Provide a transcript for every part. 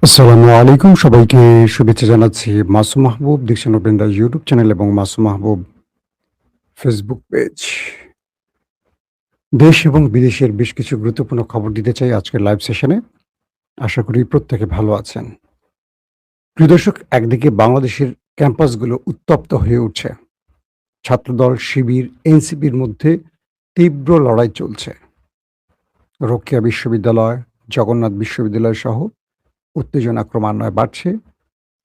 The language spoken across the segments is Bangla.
আসসালামু আলাইকুম, সবাইকে শুভেচ্ছা জানাচ্ছি। মাসুম মাহবুব দেখছেন ওপেন দ্য ইউটিউব চ্যানেল এবং মাসুম মাহবুব ফেসবুক পেজ। দেশ এবং বিদেশের বেশ কিছু গুরুত্বপূর্ণ খবর দিতে চাই আজকের লাইভ সেশনে। আশা করি প্রত্যেকে ভালো আছেন। প্রিয় দর্শক, একদিকে বাংলাদেশের ক্যাম্পাসগুলো উত্তপ্ত হয়ে উঠছে। ছাত্রদল, শিবির, এনসিপির মধ্যে তীব্র লড়াই চলছে। রোকেয়া বিশ্ববিদ্যালয়, জগন্নাথ বিশ্ববিদ্যালয় সহ উত্তেজনা ক্রমান্বয়ে বাড়ছে।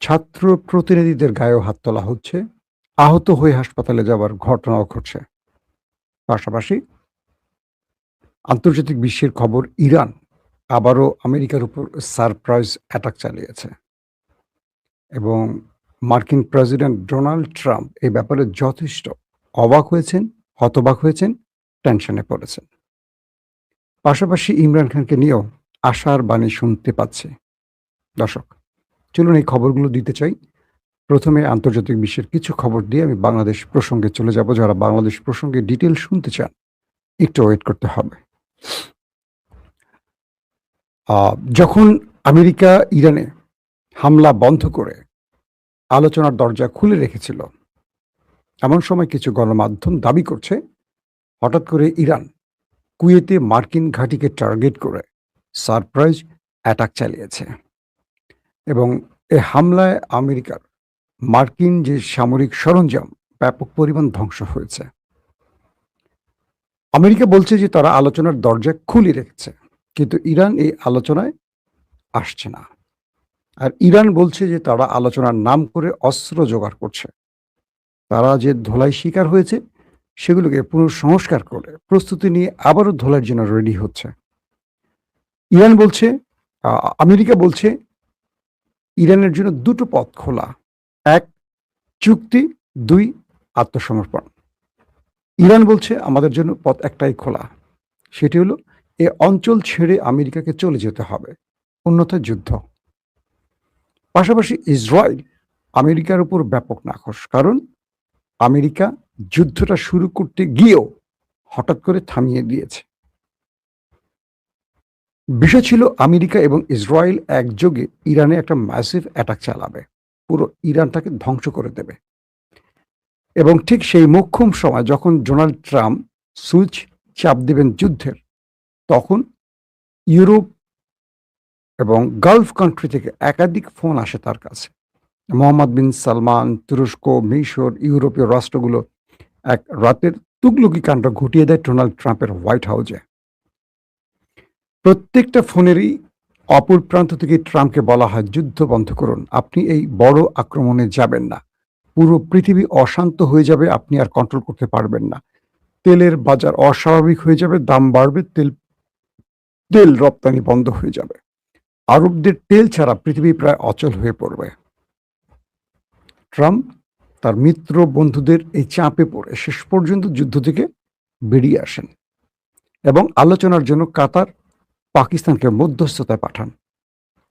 ছাত্র প্রতিনিধিদের গায়েও হাত তোলা হচ্ছে। আহত হয়ে হাসপাতালে যাওয়ার ঘটনাও ঘটছে। পাশাপাশি আন্তর্জাতিক বিশ্বের খবর, ইরান আবারও আমেরিকার উপর সারপ্রাইজ অ্যাটাক চালিয়েছে এবং মার্কিন প্রেসিডেন্ট ডোনাল্ড ট্রাম্প এই ব্যাপারে যথেষ্ট অবাক হয়েছেন, হতবাক হয়েছেন, টেনশনে পড়েছেন। পাশাপাশি ইমরান খানকে নিয়েও আশার বাণী শুনতে পাচ্ছে। দর্শক, চলুন এই খবরগুলো দিতে চাই। প্রথমে আন্তর্জাতিক বিশ্বের কিছু খবর দিয়ে আমি বাংলাদেশ প্রসঙ্গে চলে যাব। যারা বাংলাদেশ প্রসঙ্গে ডিটেল শুনতে চান, একটু ওয়েট করতে হবে। যখন আমেরিকা ইরানে হামলা বন্ধ করে আলোচনার দরজা খুলে রেখেছিল, এমন সময় কিছু গণমাধ্যম দাবি করছে হঠাৎ করে ইরান কুয়েতে মার্কিন ঘাঁটিকে টার্গেট করে সারপ্রাইজ অ্যাটাক চালিয়েছে এবং এ হামলায় আমেরিকার মার্কিন যে সামরিক সরঞ্জাম ব্যাপক পরিমাণ ধ্বংস হয়েছে। আমেরিকা বলছে যে তারা আলোচনার দরজা খুলে রেখেছে, কিন্তু ইরান এই আলোচনায় আসছে না। আর ইরান বলছে যে তারা আলোচনার নাম করে অস্ত্র জোগাড় করছে। তারা যে ধোলাই শিকার হয়েছে সেগুলোকে পুনঃসংস্কার করে প্রস্তুতি নিয়ে আবারও ধোলাইয়ের জন্য রেডি হচ্ছে। ইরান বলছে, আমেরিকা বলছে ইরানের জন্য দুটো পথ খোলা: এক, চুক্তি; দুই, আত্মসমর্পণ। ইরান বলছে আমাদের জন্য পথ একটাই খোলা, সেটি হলো এ অঞ্চল ছেড়ে আমেরিকাকে চলে যেতে হবে, অন্যথায় যুদ্ধ। পাশাপাশি ইসরায়েল আমেরিকার উপর ব্যাপক নাখোশ, কারণ আমেরিকা যুদ্ধটা শুরু করতে গিয়েও হঠাৎ করে থামিয়ে দিয়েছে। বিষয় ছিল আমেরিকা এবং ইসরায়েল একযোগে ইরানে একটা ম্যাসিভ অ্যাটাক চালাবে, পুরো ইরানটাকে ধ্বংস করে দেবে। এবং ঠিক সেই মোক্ষম সময় যখন ডোনাল্ড ট্রাম্প সুইচ চাপ দেবেন যুদ্ধের, তখন ইউরোপ এবং গালফ কান্ট্রি থেকে একাধিক ফোন আসে তার কাছে। মোহাম্মদ বিন সালমান, তুরস্ক, মিশর, ইউরোপীয় রাষ্ট্রগুলো এক রাতের তুগলকি কাণ্ড ঘটিয়ে দেয় ডোনাল্ড ট্রাম্পের হোয়াইট হাউসে। প্রত্যেকটা ফোনেরই অপর প্রান্ত থেকে ট্রাম্পকে বলা হয় যুদ্ধ বন্ধ করুন, আপনি এই বড় আক্রমণে যাবেন না, পুরো পৃথিবী অশান্ত হয়ে যাবে, আপনি আর কন্ট্রোল করতে পারবেন না, তেলের বাজার অস্বাভাবিক হয়ে যাবে, দাম বাড়বে, তেল রপ্তানি বন্ধ হয়ে যাবে, আরবদের তেল ছাড়া পৃথিবী প্রায় অচল হয়ে পড়বে। ট্রাম্প তার মিত্র বন্ধুদের এই চাপে পড়ে শেষ পর্যন্ত যুদ্ধ থেকে বেরিয়ে আসেন এবং আলোচনার জন্য কাতার, পাকিস্তানকে মধ্যস্থতায় পাঠান।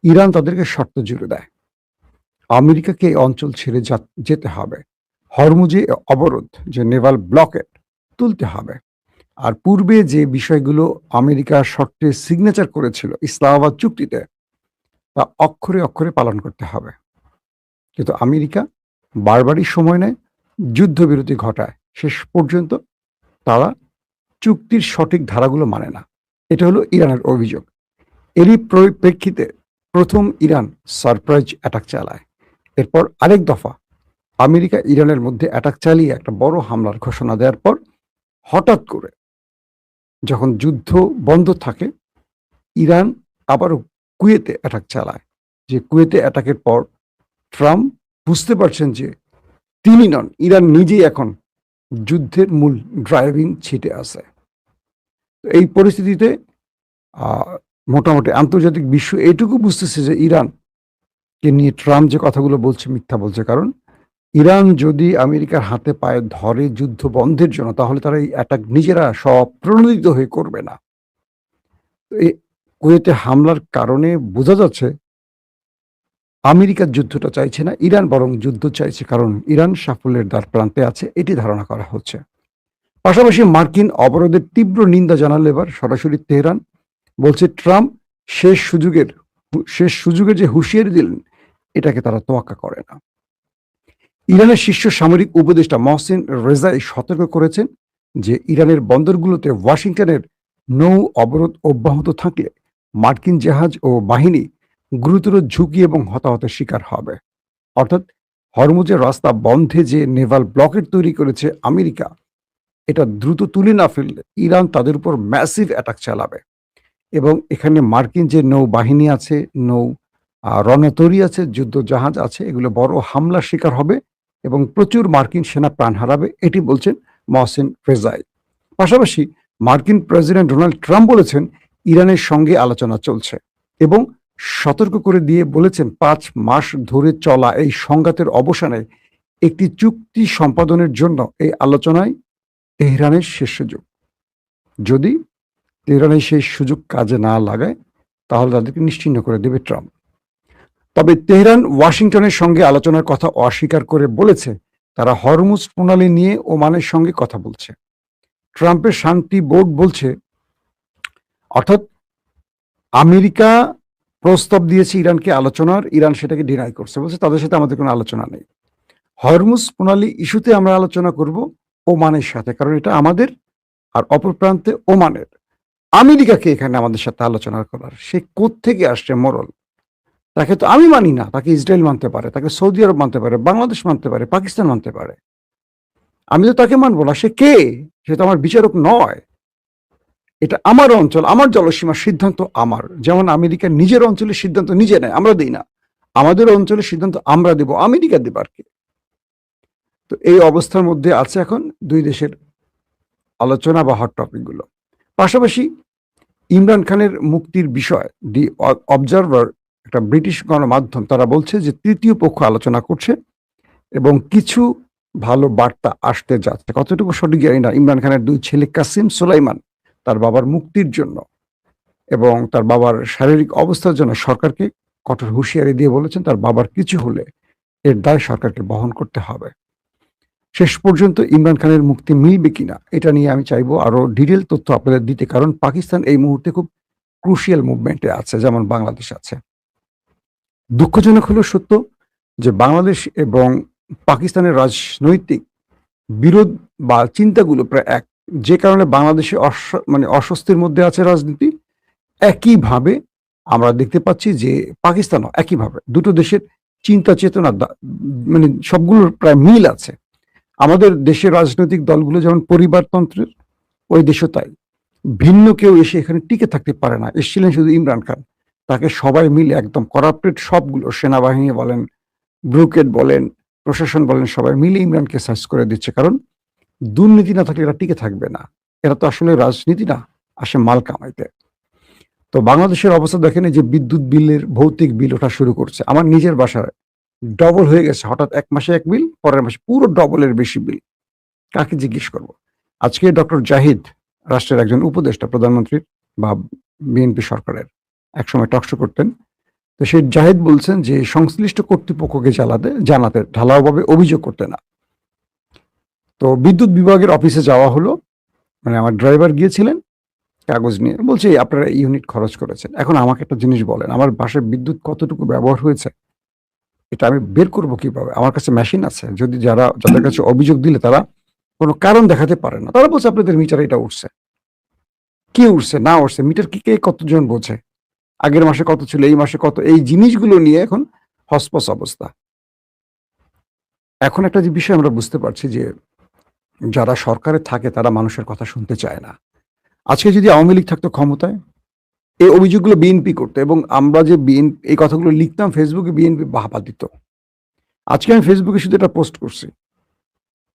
ইরান তাদেরকে শর্ত জুড়ে দেয়, আমেরিকাকে এই অঞ্চল ছেড়ে যেতে হবে, হরমুজে অবরোধ, যে নেভাল ব্লকেট তুলতে হবে, আর পূর্বে যে বিষয়গুলো আমেরিকা শর্তে সিগনেচার করেছিল ইসলামাবাদ চুক্তিতে, তা অক্ষরে অক্ষরে পালন করতে হবে। কিন্তু আমেরিকা বারবারই সময় নেয়, যুদ্ধবিরতি ঘটায়, শেষ পর্যন্ত তারা চুক্তির সঠিক ধারাগুলো মানে না। এটা হলো ইরানের অভিযোগ। এরই প্রেক্ষিতে প্রথম ইরান সারপ্রাইজ অ্যাটাক চালায়। এরপর আরেক দফা আমেরিকা ইরানের মধ্যে অ্যাটাক চালিয়ে একটা বড় হামলার ঘোষণা দেওয়ার পর হঠাৎ করে যখন যুদ্ধ বন্ধ থাকে, ইরান আবারও কুয়েতে অ্যাটাক চালায়। যে কুয়েতে অ্যাটাকের পর ট্রাম্প বুঝতে পারছেন যে তিনি নন, ইরান নিজেই এখন যুদ্ধের মূল ড্রাইভিং সিটে আছে। এই পরিস্থিতিতে মোটামুটি আন্তর্জাতিক বিশ্ব এটুকু বুঝতেছে যে ইরানকে নিয়ে ট্রাম্প যে কথাগুলো বলছে মিথ্যা বলছে, কারণ ইরান যদি আমেরিকার হাতে পায়ে ধরে যুদ্ধ বন্ধের জন্য, তাহলে তারা এই অ্যাটাক নিজেরা স্বপ্রণোদিত হয়ে করবে না। এই কুয়েতে হামলার কারণে বোঝা যাচ্ছে আমেরিকার যুদ্ধটা চাইছে না, ইরান বরং যুদ্ধ চাইছে, কারণ ইরান সাফল্যের দ্বার প্রান্তে আছে, এটি ধারণা করা হচ্ছে। পাশাপাশি মার্কিন অবরোধের তীব্র নিন্দা জানালে এবার সরাসরি তেহরান, বলছে ট্রাম্প শেষ সুযোগের শেষ সুযোগে যে হুঁশিয়ারি দিলেন, এটাকে তারা তোয়াক্কা করে না। ইরানের শীর্ষ সামরিক উপদেষ্টা মহসিন রেজাই সতর্ক করেছেন যে ইরানের বন্দরগুলোতে ওয়াশিংটনের নৌ অবরোধ অব্যাহত থাকলে মার্কিন জাহাজ ও বাহিনী গুরুতর ঝুঁকি এবং হতাহতের শিকার হবে। অর্থাৎ হরমুজের রাস্তা বন্ধে যে নেভাল ব্লকেট তৈরি করেছে আমেরিকা, এটা দ্রুত তুলে না ফেললে ইরান তাদের উপর ম্যাসিভ অ্যাটাক চালাবে এবং এখানে মার্কিন যে নৌবাহিনী আছে, রণতরী আছে, যুদ্ধ জাহাজ আছে, এগুলো বড় হামলার শিকার হবে এবং প্রচুর মার্কিন সেনা প্রাণ হারাবে, এটি বলছেন মহসিন রেজাই। পাশাপাশি মার্কিন প্রেসিডেন্ট ডোনাল্ড ট্রাম্প বলেছেন ইরানের সঙ্গে আলোচনা চলছে এবং সতর্ক করে দিয়ে বলেছেন 5 মাস ধরে চলা এই সংঘাতের অবসানে একটি চুক্তি সম্পাদনের জন্য এই আলোচনায় তেহরানের শেষ সুযোগ। যদি তেহরানের সেই সুযোগ কাজে না লাগায় তাহলে তাদেরকে নিশ্চিহ্ন করে দেবে ট্রাম্প। তবে তেহরান ওয়াশিংটনের সঙ্গে আলোচনার কথা অস্বীকার করে বলেছে তারা হরমুজ প্রণালী নিয়ে ওমানের সঙ্গে কথা বলছে। ট্রাম্পের শান্তি বোর্ড বলছে, অর্থাৎ আমেরিকা প্রস্তাব দিয়েছে ইরানকে আলোচনার, ইরান সেটাকে ডিনাই করছে, বলছে তাদের সাথে আমাদের কোনো আলোচনা নেই। হরমুজ প্রণালী ইস্যুতে আমরা আলোচনা করব ওমানের সাথে, কারণ এটা আমাদের, আর অপর প্রান্তে ওমানের। আমেরিকাকে এখানে আমাদের সাথে আলোচনা করার, সে কোত্থেকে আসছে মোরল? তাকে তো আমি মানি না, তাকে ইসরায়েল মানতে পারে, তাকে সৌদি আরব মানতে পারে, বাংলাদেশ মানতে পারে, পাকিস্তান মানতে পারে, আমি তো তাকে মানবো না। সে কে? সে তো আমার বিচারক নয়। এটা আমার অঞ্চল, আমার জলসীমার সিদ্ধান্ত আমার। যেমন আমেরিকা নিজের অঞ্চলের সিদ্ধান্ত নিজে নেয়, আমরা দিই না। আমাদের অঞ্চলের সিদ্ধান্ত আমরা দেব, আমেরিকা দেব আর কি। তো এই অবস্থার মধ্যে আছে এখন দুই দেশের আলোচনা বা হট টপিকগুলো। পাশাপাশি ইমরান খানের মুক্তির বিষয় দি অবজারভার, একটা ব্রিটিশ গণমাধ্যম, তারা বলছে যে তৃতীয় পক্ষ আলোচনা করছে এবং কিছু ভালো বার্তা আসতে যাচ্ছে। কতটুকু সঠিক জানি না। ইমরান খানের 2 ছেলে কাসিম সুলাইমান তার বাবার মুক্তির জন্য এবং তার বাবার শারীরিক অবস্থার জন্য সরকারকে কঠোর হুঁশিয়ারি দিয়ে বলেছেন তার বাবার কিছু হলে এর দায় সরকারকে বহন করতে হবে। শেষ পর্যন্ত ইমরান খানের মুক্তি মিলবে কিনা এটা নিয়ে আমি চাইবো আরো ডিটেল তথ্য আপনাদের দিতে, কারণ পাকিস্তান এই মুহূর্তে খুব ক্রুশিয়াল মুভমেন্টে আছে, যেমন বাংলাদেশ আছে। দুঃখজনক হলো সত্য যে বাংলাদেশ এবং পাকিস্তানের রাজনৈতিক বিরোধ বা চিন্তাগুলো প্রায় এক, যে কারণে বাংলাদেশে অস্বস্তির মধ্যে আছে রাজনীতি। একইভাবে আমরা দেখতে পাচ্ছি যে পাকিস্তানও একইভাবে, দুটো দেশের চিন্তা চেতনা সবগুলোর প্রায় মিল আছে। আমাদের দেশের রাজনৈতিক দলগুলো যেমন পরিবারতন্ত্রের, ওই দেশও তাই। ভিন্ন কেউ এসে এখানে টিকে থাকতে পারে না। এসেছিলেন শুধু ইমরান খান, তাকে সবাই মিলে একদম করাপ্টেড সবগুলো, সেনাবাহিনী বলেন, ব্রুকেট বলেন, প্রশাসন বলেন, সবাই মিলে ইমরানকে সার্চ করে দিচ্ছে, কারণ দুর্নীতি না থাকলে এরা টিকে থাকবে না। এরা তো আসলে রাজনীতি না, আসে মাল কামাইতে। তো বাংলাদেশের অবস্থা দেখেন, যে বিদ্যুৎ বিলের ভৌতিক বিল ওঠা শুরু করছে। আমার নিজের বাসায় ডবল হয়ে গেছে, হঠাৎ এক মাসে এক বিল, পরের মাসে পুরো ডবলের বেশি বিল। কাকে জিজ্ঞেস করব? আজকে ডক্টর জাহিদ, রাষ্ট্রের একজন উপদেষ্টা প্রধানমন্ত্রীর বা বিএনপি সরকারের, একসময় টকশো করতেন। তো সেই জাহিদ বলছেন যে সংশ্লিষ্ট কর্তৃপক্ষকে জানাতে ঢালাওভাবে অভিযোগ করতে না। তো বিদ্যুৎ বিভাগের অফিসে যাওয়া হলো, আমার ড্রাইভার গিয়েছিলেন কাগজ নিয়ে, বলছে আপনারা ইউনিট খরচ করেছেন। এখন আমাকে একটা জিনিস বলেন, আমার বাসায় বিদ্যুৎ কতটুকু ব্যবহার হয়েছে এটা আমি বের করবো কিভাবে? আমার কাছে মেশিন আছে। যদি যাদের কাছে অভিযোগ দিলে তারা কোনো কারণ দেখাতে পারে না, তারা বলছে আপনাদের মিটারে এটা উঠছে। কি উঠছে না উঠছে, মিটার কি কে কতজন বোঝে? আগের মাসে কত ছিল, এই মাসে কত, এই জিনিসগুলো নিয়ে এখন হসপস অবস্থা। এখন একটা যে বিষয় আমরা বুঝতে পারছি যে যারা সরকারে থাকে তারা মানুষের কথা শুনতে চায় না। আজকে যদি আওয়ামী লীগ থাকতো ক্ষমতায়, এই অভিযোগগুলো বিএনপি করতো এবং আমরা যে এই কথাগুলো লিখতাম ফেসবুকে, বিএনপি বাহবা দিত। আজকে আমি ফেসবুকে শুধু এটা পোস্ট করছি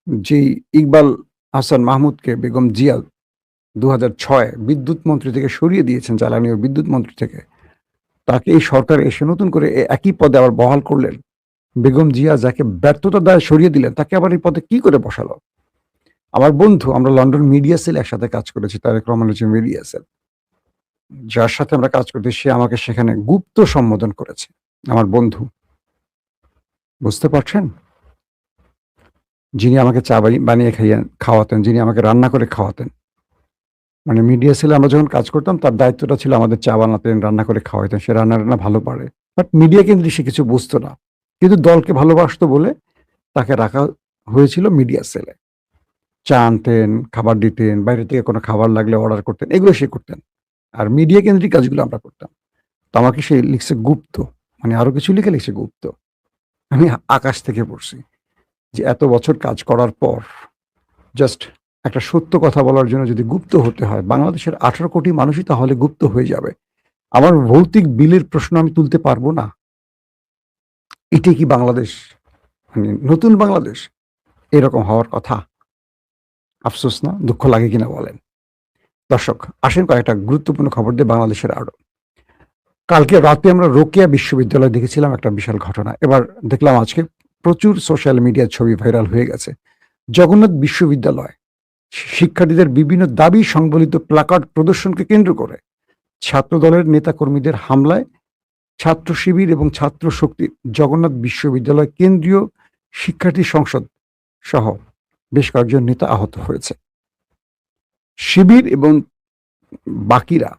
যে ইকবাল হাসান মাহমুদকে বেগম জিয়া 2006 বিদ্যুৎ মন্ত্রী থেকে সরিয়ে দিয়েছেন, জ্বালানি ও বিদ্যুৎ মন্ত্রী থেকে। তাকে এই সরকার এসে নতুন করে একই পদে আবার বহাল করলেন। বেগম জিয়া যাকে ব্যর্থতার দায়ে সরিয়ে দিলেন, তাকে আবার এই পদে কি করে বসালো? আমার বন্ধু, আমরা লন্ডন মিডিয়া সেল একসাথে কাজ করেছি, তারেক রহমানের যে মিডিয়া সেল, যার সাথে আমরা কাজ করতে, সে আমাকে সেখানে গুপ্ত সম্বোধন করেছে। আমার বন্ধু, বুঝতে পারছেন? যিনি আমাকে চা বানিয়ে খাওয়াতেন, যিনি আমাকে রান্না করে খাওয়াতেন, মানে মিডিয়া সেলে আমরা যখন কাজ করতাম তার দায়িত্বটা ছিল আমাদের চা বানাতেন, রান্না করে খাওয়াইতেন। সে রান্না ভালো পারে। বাট মিডিয়া কেন্দ্রিক সে কিছু বুঝতো না। কিন্তু দলকে ভালোবাসতো বলে তাকে রাখা হয়েছিল মিডিয়া সেলে। চা আনতেন, খাবার দিতেন, বাইরে থেকে কোনো খাবার লাগলে অর্ডার করতেন। এগুলো সে করতেন। আর মিডিয়া কেন্দ্রিক কাজগুলো আমরা করতাম। তো আমাকে সে লিখছে গুপ্ত। মানে আরো কিছু লিখছে গুপ্ত। আমি আকাশ থেকে পড়ছি যে এত বছর কাজ করার পর জাস্ট একটা সত্য কথা বলার জন্য যদি গুপ্ত হতে হয়, বাংলাদেশের 18 কোটি মানুষই তাহলে গুপ্ত হয়ে যাবে। আমার ভৌতিক বিলের প্রশ্ন আমি তুলতে পারবো না। এটাই কি বাংলাদেশ? মানে নতুন বাংলাদেশ? এরকম হওয়ার কথা। আফসোস না? দুঃখ লাগে কিনা বলেন? দর্শক, আসেন কয়েকটা গুরুত্বপূর্ণ খবর দিয়ে বাংলাদেশের আরো। কালকে রাতে আমরা রোকেয়া বিশ্ববিদ্যালয়ে দেখেছিলাম একটা বিশাল ঘটনা। এবার দেখলাম আজকে প্রচুর সোশ্যাল মিডিয়ায় ছবি ভাইরাল হয়ে গেছে। জগন্নাথ বিশ্ববিদ্যালয় শিক্ষার্থীদের বিভিন্ন দাবি সংবলিত প্লাকার্ড প্রদর্শনকে কেন্দ্র করে ছাত্রদলের নেতাকর্মীদের হামলায় ছাত্র শিবির এবং ছাত্র শক্তির জগন্নাথ বিশ্ববিদ্যালয় কেন্দ্রীয় শিক্ষার্থী সংসদ সহ বেশ কয়েকজন নেতা আহত হয়েছে। শিবির এবং বাকিরা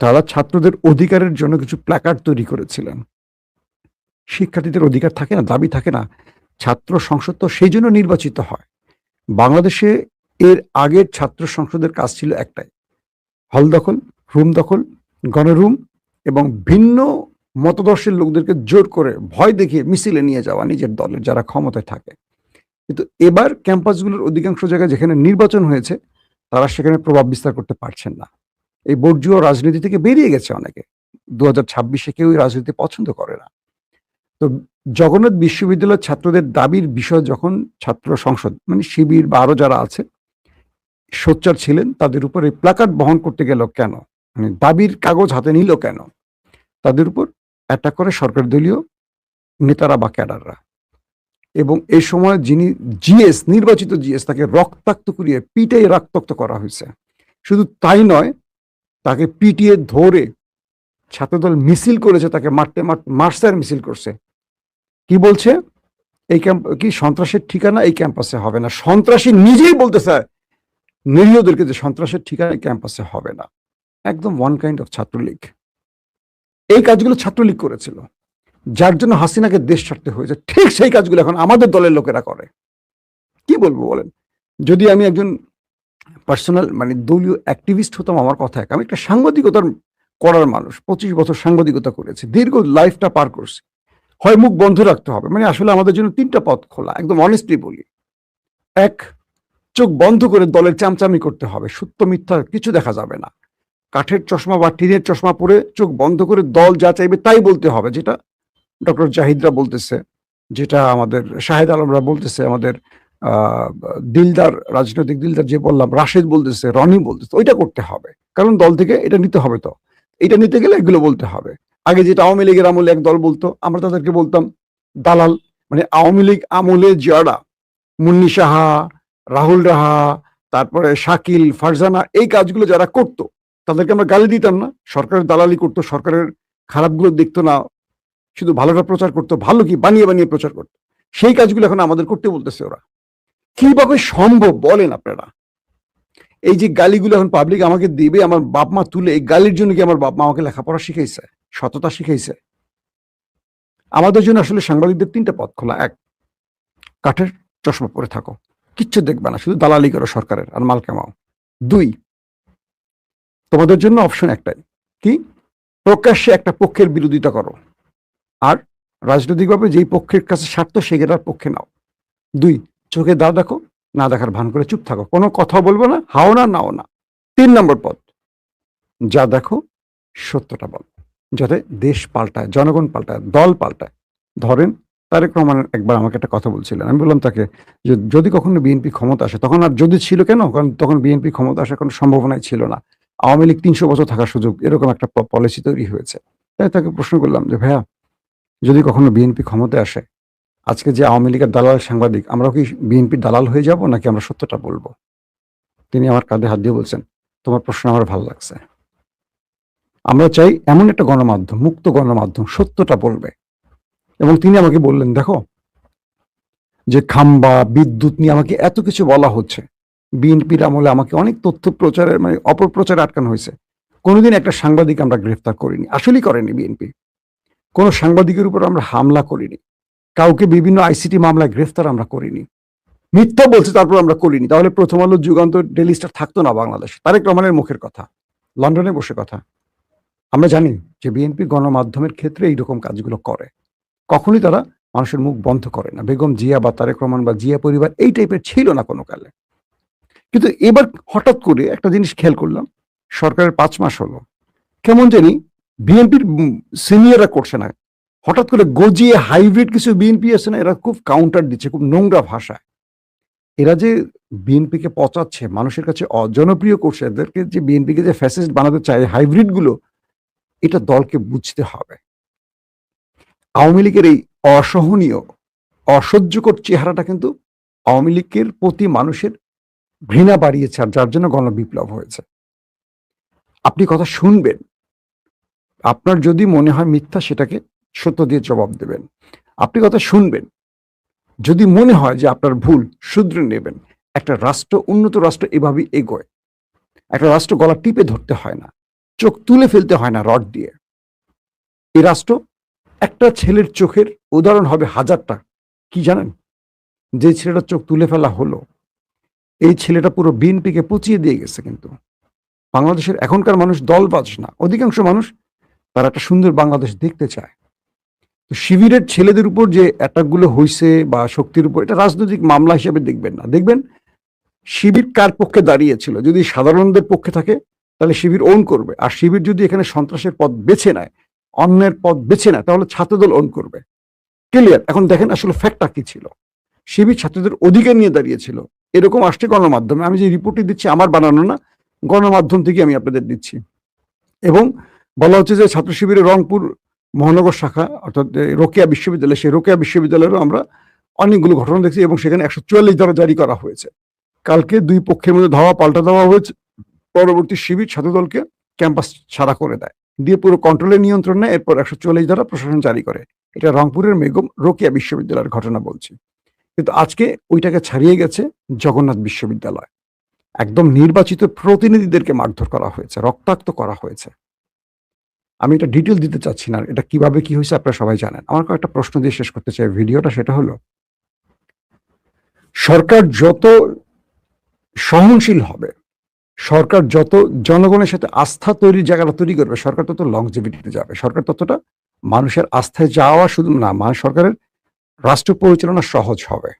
তারা ছাত্রদের অধিকারের জন্য কিছু প্ল্যাকার্ড তৈরি করেছিলেন। শিক্ষার্থীদের অধিকার থাকে না, দাবি থাকে না। ছাত্র সংসদ তো সেই জন্য নির্বাচিত হয়। বাংলাদেশে এর আগের ছাত্র সংসদের কাজ ছিল একটাই, হল দখল, রুম দখল, গণরুম এবং ভিন্ন মতদর্শের লোকদেরকে জোর করে ভয় দেখিয়ে মিছিলে নিয়ে যাওয়া নিজের দলের যারা ক্ষমতায় থাকে। কিন্তু এবার ক্যাম্পাসগুলোর অধিকাংশ জায়গায় যেখানে নির্বাচন হয়েছে তারা সেখানে প্রভাব বিস্তার করতে পারছেন না। এই বর্জীয় রাজনীতি থেকে বেরিয়ে গেছে অনেকে। 2026-এ কেউ রাজনীতি পছন্দ করে না। তো জগন্নাথ বিশ্ববিদ্যালয়ের ছাত্রদের দাবির বিষয় যখন ছাত্র সংসদ মানে শিবির বা আরো যারা আছে সোচ্চার ছিলেন, তাদের উপর এই প্ল্যাকার্ড বহন করতে গেল কেন, মানে দাবির কাগজ হাতে নিল কেন, তাদের উপর অ্যাটাক করে সরকার দলীয় নেতারা বা ক্যাডাররা। এবং এই সময় যিনি জিএস, নির্বাচিত জিএস, তাকে রক্তাক্ত করিয়ে পিটিয়ে রক্তাক্ত করা হয়েছে। শুধু তাই নয়, তাকে পিটিয়ে ধরে ছাত্রদল মিছিল করেছে, তাকে মার্চার মিছিল করছে। কি বলছে? এই ক্যাম্প কি সন্ত্রাসের ঠিকানা এই ক্যাম্পাসে হবে না। সন্ত্রাসী নিজেই বলতেছে নিরীহদেরকে যে সন্ত্রাসের ঠিকানা এই ক্যাম্পাসে হবে না। একদম ওয়ান কাইন্ড অফ ছাত্রলীগ। এই কাজগুলো ছাত্রলীগ করেছিল, যার জন্য হাসিনাকে দেশ ছাড়তে হয়েছে। ঠিক সেই কাজগুলো এখন আমাদের দলের লোকেরা করে। কি বলবো বলেন? যদি আমি একজন পার্সোনাল মানে দলীয় অ্যাক্টিভিস্ট হতাম, আমার কথা এক। আমি একটা সাংবাদিকতার করার মানুষ, 25 বছর সাংবাদিকতা করেছি, দীর্ঘ লাইফটা পার করছি। হয় মুখ বন্ধ রাখতে হবে, মানে আসলে আমাদের জন্য 3টা পথ খোলা, একদম অনেস্টলি বলি। এক, চোখ বন্ধ করে দলের চামচামি করতে হবে, সত্য মিথ্যা কিছু দেখা যাবে না। কাঠের চশমা বা টিনের চশমা পরে চোখ বন্ধ করে দল যা চাইবে তাই বলতে হবে, যেটা ডক্টর জাহিদরা বলতেছে, যেটা আমাদের শাহেদ আলমরা বলতেছে, আমাদের দিলদার, রাজনৈতিক দিলদার যে বললাম, রাশেদ বলতেছে, রনি বলতেছে, ওইটা করতে হবে। কারণ দল থেকে এটা নিতে হবে, তো এটা নিতে গেলে এগুলো বলতে হবে। আগে যেটা আওয়ামী লীগের আমলে এক দল বলতো, আমরা তাদেরকে বলতাম দালাল। মানে আওয়ামী লীগ আমলে যারা মুন্নি সাহা, রাহুল রাহা, তারপরে শাকিল, ফারজানা, এই কাজগুলো যারা করতো তাদেরকে আমরা গালি দিতাম না। সরকারের দালালি করতো, সরকারের খারাপগুলো দেখতো না, শুধু ভালোটা প্রচার করতো। ভালো কি বানিয়ে বানিয়ে প্রচার করতো। সেই কাজগুলো এখন আমাদের করতে বলতেছে ওরা। কিভাবে সম্ভব বলেন আপনারা? এই যে গালিগুলো এখন পাবলিক আমাকে দিবে, আমার বাপ মা তুলে, এই গালির জন্য কি আমার বাপ মা আমাকে লেখাপড়া শিখাইছে, সততা শিখাইছে? আমাদের জন্য আসলে সাংবাদিকদের 3টা পথ খোলা। এক, কাঠের চশমা পরে থাকো, কিচ্ছু দেখবে না, শুধু দালালি করো সরকারের আর মাল কামাও। 2, তোমাদের জন্য অপশন একটাই, কি? প্রকাশ্যে একটা পক্ষের বিরোধিতা করো, আর রাজনৈতিকভাবে যেই পক্ষের কাছে স্বার্থ সেটার পক্ষে নাও। 2, চোখে দা দেখো, না দেখার ভান করে চুপ থাকো, কোনো কথা বলবো না, হাও না, নাও না। 3 নম্বর পথ, যা দেখো সত্যটা বল, যাতে দেশ পাল্টায়, জনগণ পাল্টায়, দল পাল্টায়। ধরেন তারেক রহমান একবার আমাকে একটা কথা বলছিলেন, আমি বললাম তাকে যে যদি কখনো বিএনপি ক্ষমতা আসে, তখন আর যদি ছিল কেন, কারণ তখন বিএনপি ক্ষমতা আসার কোনো সম্ভাবনাই ছিল না। আওয়ামী লীগ 300 বছর থাকার সুযোগ, এরকম একটা পলিসি তৈরি হয়েছে। তাই তাকে প্রশ্ন করলাম যে ভাইয়া, যদি কখনো বিএনপি ক্ষমতায় আসে, আজকে যে আওয়ামী লীগের দালাল সাংবাদিক, আমরা কি বিএনপির দালাল হয়ে যাব নাকি আমরা সত্যটা বলবো? তিনি আমার কাঁধে হাত দিয়ে বলছেন, তোমার প্রশ্ন আমার ভালো লাগছে। আমরা চাই এমন একটা গণমাধ্যম, মুক্ত গণমাধ্যম, সত্যটা বলবে। এবং তিনি আমাকে বললেন, দেখো যে খাম্বা বিদ্যুৎ নিয়ে আমাকে এত কিছু বলা হচ্ছে, বিএনপির আমলে আমাকে অনেক তথ্য প্রচারের মানে অপপ্রচারে আটকানো হয়েছে। কোনোদিন একটা সাংবাদিক আমরা গ্রেফতার করিনি, আসলেই করেনি বিএনপি। কোনো সাংবাদিকের উপর আমরা হামলা করিনি, কাউকে বিভিন্ন আইসিটি মামলায় গ্রেফতার আমরা করিনি, মিথ্যা বলছে তারপর আমরা করিনি। তাহলে প্রথম আলো, যুগান্তর, ডেইলি স্টার থাকতো না বাংলাদেশে। তারেক রহমানের মুখের কথা, লন্ডনে বসে কথা। আমরা জানি যে বিএনপি গণমাধ্যমের ক্ষেত্রে এইরকম কাজগুলো করে, কখনোই তারা মানুষের মুখ বন্ধ করে না। বেগম জিয়া বা তারেক রহমান বা জিয়া পরিবার এই টাইপের ছিল না কোনো কালে। কিন্তু এবার হঠাৎ করে একটা জিনিস খেয়াল করলাম, সরকারের 5 মাস হলো, কেমন জানি বিএনপির সিনিয়ররা করছে না, হঠাৎ করে গজিয়ে হাইব্রিড কিছু বিএনপি আছে না, এরা খুব কাউন্টার দিচ্ছে খুব নোংরা ভাষায়। এরা যে বিএনপিকে পচাচ্ছে, মানুষের কাছে অজনপ্রিয় করছে, এদেরকে যে বিএনপিকে যে ফ্যাসিস্ট বানাতে চায় হাইব্রিড গুলো, এটা দলকে বুঝতে হবে। আওয়ামী লীগের এই অসহনীয় অসহ্যকর চেহারাটা কিন্তু আওয়ামী লীগের প্রতি মানুষের ঘৃণা বাড়িয়েছে, আর যার জন্য গণবিপ্লব হয়েছে। আপনি কথা শুনবেন, আপনার যদি মনে হয় মিথ্যা সেটাকে সত্য দিয়ে জবাব দেবেন। আপনি কথা শুনবেন, যদি মনে হয় যে আপনার ভুল শুধরে নেবেন। একটা রাষ্ট্র, উন্নত রাষ্ট্র এভাবেই এগোয়। একটা রাষ্ট্র গলা টিপে ধরতে হয় না, চোখ তুলে ফেলতে হয় না রড দিয়ে। এই রাষ্ট্র একটা ছেলের চোখের উদাহরণ হবে হাজারটা। কি জানেন, যে ছেলেটা চোখ তুলে ফেলা হলো, এই ছেলেটা পুরো বিএনপিকে পচিয়ে দিয়ে গেছে। কিন্তু বাংলাদেশের এখনকার মানুষ দলবাজ না, অধিকাংশ মানুষ তারা একটা সুন্দর বাংলাদেশ দেখতে চায়। তো শিবিরের ছেলেদের উপর যে অ্যাটাকগুলো হয়েছে বা শক্তির উপর, এটা রাজনৈতিক মামলা হিসেবে দেখবেন না। দেখবেন শিবির কার পক্ষে দাঁড়িয়েছিল। যদি সাধারণদের পক্ষে থাকে তাহলে শিবির ওন করবে, আর শিবির যদি এখানে সন্ত্রাসের পথ বেছে নেয়, অন্যের পথ বেছে নেয়, তাহলে ছাত্রদল ওন করবে। ক্লিয়ার? এখন দেখেন আসলে ফ্যাক্টটা কি ছিল। শিবির ছাত্রদের অধিকার নিয়ে দাঁড়িয়েছিল, এরকম আসছে গণমাধ্যমে। আমি যে রিপোর্টটি দিচ্ছি আমার বানানো না, গণমাধ্যম থেকে আমি আপনাদের দিচ্ছি। এবং বলা হচ্ছে যে ছাত্র শিবিরের রংপুর মহানগর শাখা অর্থাৎ রোকেয়া বিশ্ববিদ্যালয়, সেই রোকেয়া বিশ্ববিদ্যালয়েরও আমরা অনেকগুলো ঘটনা দেখছি, এবং সেখানে 144 ধারা জারি করা হয়েছে। কালকে দুই পক্ষের মধ্যে ধাওয়া পাল্টা দেওয়া হয়েছে। পরবর্তী শিবির ছাত্রদলকে ক্যাম্পাস ছাড়া করে দেয়, দিয়ে পুরো কন্ট্রোলের নিয়ন্ত্রণ নেয়। এরপর 144 ধারা প্রশাসন জারি করে। এটা রংপুরের বেগম রোকেয়া বিশ্ববিদ্যালয়ের ঘটনা বলছি। কিন্তু আজকে ওইটাকে ছাড়িয়ে গেছে জগন্নাথ বিশ্ববিদ্যালয়। একদম নির্বাচিত প্রতিনিধিদেরকে মারধর করা হয়েছে, রক্তাক্ত করা হয়েছে। আমি এটা ডিটেল দিতে চাচ্ছি না, এটা কিভাবে কি হয়েছে আপনারা সবাই জানেন। আমার কয়েকটা প্রশ্ন দিয়ে শেষ করতে চাই ভিডিওটা, সেটা হলো সরকার যত সহনশীল হবে, সরকার যত জনগণের সাথে আস্থা তৈরির জায়গাটা তৈরি করবে, সরকার তত লংজিভিটিতে যাবে। সরকার ততটা মানুষের আস্থায় যাওয়া শুধু না, সরকারের রাষ্ট্র পরিচালনা সহজ হবে।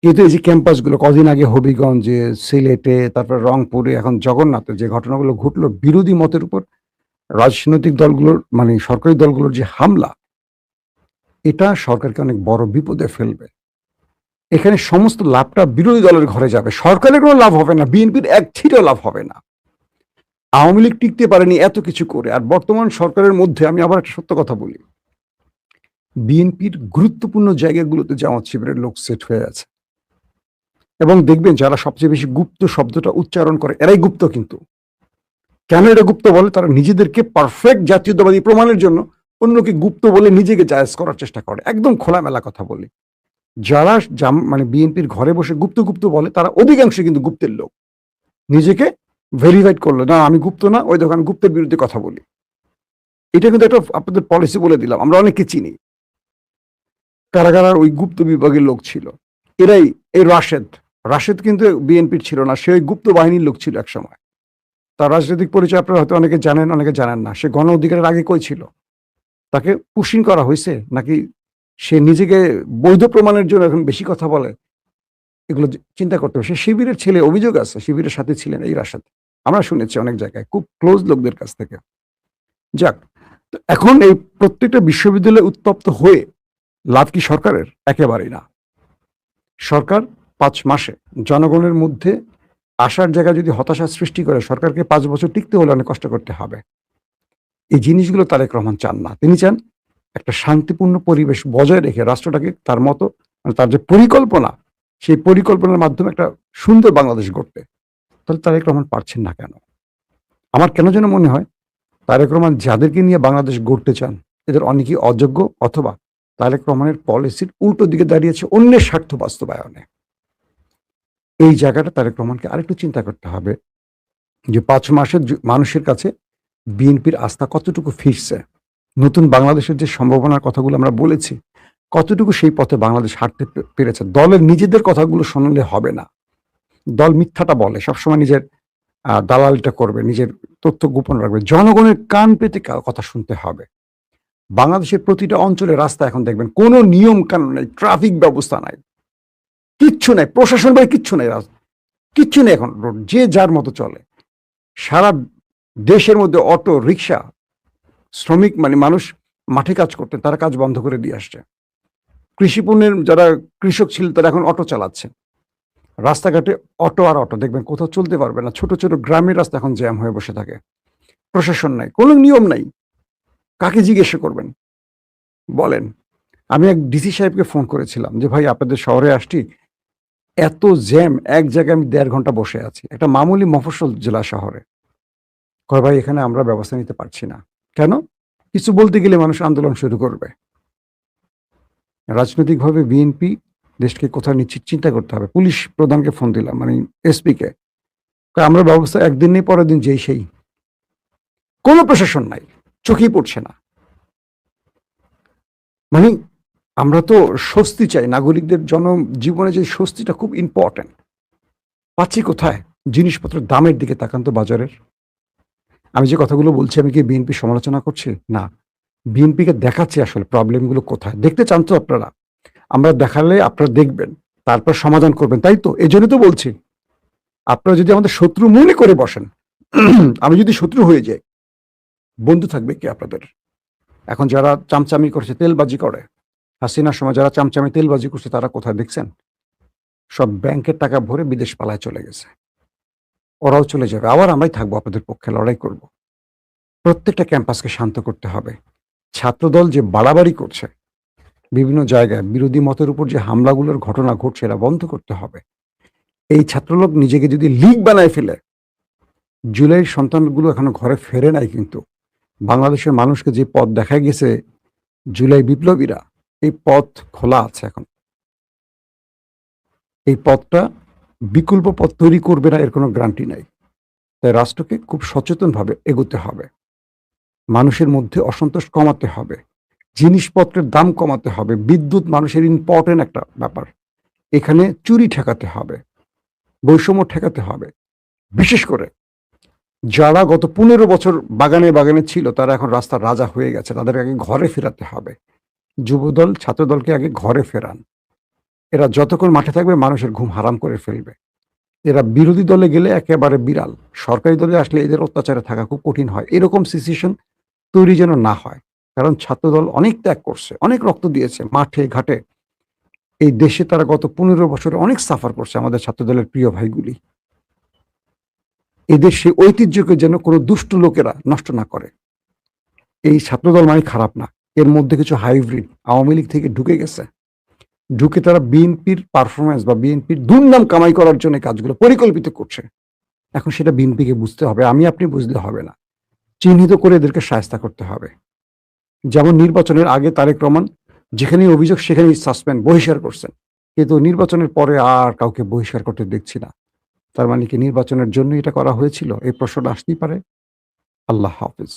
কিন্তু এই যে ক্যাম্পাসগুলো কদিন আগে হবিগঞ্জে, সিলেটে, তারপর রংপুরে, এখন জগন্নাথে যে ঘটনাগুলো ঘটলো, বিরোধী মতের উপর রাজনৈতিক দলগুলোর মানে সরকারি দলগুলোর যে হামলা, এটা সরকারকে অনেক বড় বিপদে ফেলবে। এখানে সমস্ত লাভটা বিরোধী দলের ঘরে যাবে, সরকারের কোনো লাভ হবে না, বিএনপির এক ছিটেও লাভ হবে না। আওয়ামী লীগ টিকতে পারেনি এত কিছু করে, আর বর্তমান সরকারের মধ্যে আমি আবার একটা সত্য কথা বলি, বিএনপির গুরুত্বপূর্ণ জায়গাগুলোতে জামাত শিবিরের লোক সেট হয়ে আছে। এবং দেখবেন যারা সবচেয়ে বেশি গুপ্ত শব্দটা উচ্চারণ করে এরাই গুপ্ত। কিন্তু কেন এটা গুপ্ত বলে? তারা নিজেদেরকে পারফেক্ট জাতীয়তাবাদী প্রমাণের জন্য অন্যকে গুপ্ত বলে নিজেকে জায়েজ করার চেষ্টা করে। একদম খোলামেলা কথা বলি, যারা মানে বিএনপির ঘরে বসে গুপ্ত গুপ্ত বলে তারা অধিকাংশ কিন্তু গুপ্তের লোক। নিজেকে ভেরিফাইড করলো না, আমি গুপ্ত না, ওই দেখো আমি গুপ্তের বিরুদ্ধে কথা বলি। এটা কিন্তু একটা আপনাদের পলিসি বলে দিলাম, আমরা অনেককে চিনি কারা কারা ওই গুপ্ত বিভাগের লোক ছিল। এরাই এই রাশেদ কিন্তু বিএনপির ছিল না, সে ওই গুপ্ত বাহিনীর লোক ছিল এক সময়। তার রাজনৈতিক পরিচয় আপনারা হয়তো অনেকে জানেন, অনেকে জানেন না। সে গণ অধিকারের আগে কই ছিল? তাকে পুশিং করা হয়েছে নাকি সে নিজেকে বৈধ প্রমাণের জন্য এখন বেশি কথা বলে? এগুলো চিন্তা করতে হবে। সে শিবিরের ছেলে, অভিযোগ আছে শিবিরের সাথে ছিলেন এই রাশেদ, আমরা শুনেছি অনেক জায়গায় খুব ক্লোজ লোকদের কাছ থেকে। যাক, তো এখন এই প্রত্যেকটা বিশ্ববিদ্যালয়ে উত্তপ্ত হয়ে লাভ কি সরকারের? একেবারেই না। সরকার 5 মাসে জনগণের মধ্যে আসার জায়গায় যদি হতাশা সৃষ্টি করে, সরকারকে 5 বছর টিকতে হলে অনেক কষ্ট করতে হবে। এই জিনিসগুলো তারেক রহমান চান না। তিনি চান একটা শান্তিপূর্ণ পরিবেশ বজায় রেখে রাষ্ট্রটাকে তার মতো, মানে তার যে পরিকল্পনা, সেই পরিকল্পনার মাধ্যমে একটা সুন্দর বাংলাদেশ গড়তে। তাহলে তারেক রহমান পারছেন না কেন? আমার কেন যেন মনে হয় তারেক রহমান যাদেরকে নিয়ে বাংলাদেশ গড়তে চান এদের অনেকেই অযোগ্য, অথবা তারেক রহমানের পলিসির উল্টো দিকে দাঁড়িয়েছে অন্যের স্বার্থ বাস্তবায়নে। এই জায়গাটা তারেক রহমানকে আরেকটু চিন্তা করতে হবে যে ৫ মাসের মানুষের কাছে বিএনপির আস্থা কতটুকু ফিরছে। নতুন বাংলাদেশের যে সম্ভাবনার কথাগুলো আমরা বলেছি, কতটুকু সেই পথে বাংলাদেশ হাঁটতে পেরেছে। দলের নিজেদের কথাগুলো শোনালে হবে না। দল মিথ্যাটা বলে, সবসময় নিজের দালালিটা করবে, নিজের তথ্য গোপন রাখবে। জনগণের কান পেতে কথা শুনতে হবে। বাংলাদেশের প্রতিটা অঞ্চলে রাস্তা এখন দেখবেন কোনো নিয়ম কানুন নাই, ট্রাফিক ব্যবস্থা নাই, কিচ্ছু নাই, প্রশাসন ভাই কিচ্ছু নাই, কিচ্ছু নেই এখন, যে যার মতো চলে। সারা দেশের মধ্যে অটো রিক্সা শ্রমিক মানে মানুষ মাঠে কাজ করতেন, তারা কাজ বন্ধ করে দিয়ে আসছে। কৃষি পণ্যের যারা কৃষক ছিল তারা এখন অটো চালাচ্ছে। রাস্তাঘাটে অটো আর অটো, দেখবেন কোথাও চলতে পারবে না। ছোট ছোট গ্রামের রাস্তা এখন জ্যাম হয়ে বসে থাকে। প্রশাসন নাই, কোনো নিয়ম নাই, কাকে জিজ্ঞেস করবেন বলেন? আমি এক ডিসি সাহেবকে ফোন করেছিলাম যে ভাই আপনাদের শহরে আসছি, এত জ্যাম, এক জায়গায় আমি ১.৫ ঘন্টা বসে আছি, একটা মামুলি মফস্বল জেলা শহরে। কয় ভাই এখানে আমরা ব্যবস্থা নিতে পারছি না। কেন? কিছু বলতে গেলে মানুষ আন্দোলন শুরু করবে। রাজনৈতিকভাবে বিএনপি দেশকে কোথায় নিচ্ছে চিন্তা করতে হবে। পুলিশ প্রধানকে ফোন দিলাম, মানে এসপিকে, আমরা ব্যবস্থা একদিন নেই, পরের দিন যেই সেই। কোনো প্রশাসন নাই, চোখেই পড়ছে না। মানে আমরা তো স্বস্তি চাই, নাগরিকদের জনজীবনে যে স্বস্তিটা খুব ইম্পর্টেন্ট, পাচ্ছি কোথায়? জিনিসপত্রের দামের দিকে তাকান তো বাজারের। আমি যে কথাগুলো বলছি, আমি কি বিএনপি সমালোচনা করছি? না, বিএনপিকে দেখাচ্ছি আসলে প্রবলেমগুলো কোথায়। দেখতে চান তো আপনারা? আমরা দেখালে আপনারা দেখবেন, তারপর সমাধান করবেন, তাই তো? এই জন্য তো বলছি, আপনারা যদি আমাদের শত্রু মনে করে বসেন, আমি যদি শত্রু হয়ে যাই, বন্ধু থাকবে কি আপনাদের? এখন যারা চামচামি করছে, তেলবাজি করে, হাসিনার সময় যারা চামচামি তেলবাজি করছে, তারা কোথায় দেখছেন? সব ব্যাংকের টাকা ভরে বিদেশ পালায় চলে গেছে। ওরাও চলে যাবে, আবার আমরাই থাকবো, আপনাদের পক্ষে লড়াই করব। প্রত্যেকটা ক্যাম্পাসকে শান্ত করতে হবে। ছাত্রদল যে বাড়াবাড়ি করছে, বিভিন্ন জায়গায় বিরোধী মতের উপর যে হামলাগুলোর ঘটনা ঘটছে, এরা বন্ধ করতে হবে। এই ছাত্রলোক নিজেকে যদি লীগ বানায় ফেলে, জুলাইয়ের সন্তানগুলো এখনো ঘরে ফেরে নাই, কিন্তু বাংলাদেশের মানুষকে যে পথ দেখা গেছে জুলাই বিপ্লবীরা, এই পথ খোলা আছে এখন। এই পথটা বিকল্প পথ তৈরি করবে না, এর কোনো গ্যারান্টি নাই। তাই রাষ্ট্রকে খুব সচেতনভাবে এগোতে হবে। মানুষের মধ্যে অসন্তোষ কমাতে হবে, জিনিসপত্রের দাম কমাতে হবে। বিদ্যুৎ মানুষের ইম্পর্টেন্ট একটা ব্যাপার, এখানে চুরি ঠেকাতে হবে, বৈষম্য ঠেকাতে হবে। বিশেষ করে যারা গত ১৫ বছর বাগানে বাগানে ছিল, তারা এখন রাস্তার রাজা হয়ে গেছে, তাদের আগে ঘরে ফেরাতে হবে। যুবদল ছাত্রদলকে আগে ঘরে ফেরান। এরা যতক্ষণ মাঠে থাকবে মানুষের ঘুম হারাম করে ফেলবে। এরা বিরোধী দলে গেলে একেবারে বিড়াল, সরকারি দলে আসলে এদের অত্যাচারে থাকা খুব কঠিন হয়। এরকম সিচুয়েশন তৈরি যেন না হয়, কারণ ছাত্রদল অনেক ত্যাগ করছে, অনেক রক্ত দিয়েছে মাঠে ঘাটে। এই দেশে তারা গত ১৫ বছরে অনেক সাফার করছে, আমাদের ছাত্রদলের প্রিয় ভাইগুলি। এদের সেই ঐতিহ্যকে যেন কোনো দুষ্ট লোকেরা নষ্ট না করে। এই ছাত্রদল মানে খারাপ না, এর মধ্যে কিছু হাইব্রিড আওয়ামী লীগ থেকে ঢুকে গেছে, ঢুকে তারা বিএনপির পারফরমেন্স বা বিএনপির দুর্নাম কামাই করার জন্য কাজগুলো পরিকল্পিত করছে। এখন সেটা বিএনপিকে বুঝতে হবে, আমি আপনি বুঝলে হবে না, চিহ্নিত করে এদেরকে শায়েস্তা করতে হবে। যেমন নির্বাচনের আগে তারেক রহমান যেখানেই অভিযোগ সেখানেই সাসপেন্ড, বহিষ্কার করছেন, কিন্তু নির্বাচনের পরে আর কাউকে বহিষ্কার করতে দেখছি না। তার মানে কি নির্বাচনের জন্য এটা করা হয়েছিল? এই প্রশ্নটা আসতেই পারে। আল্লাহ হাফিজ।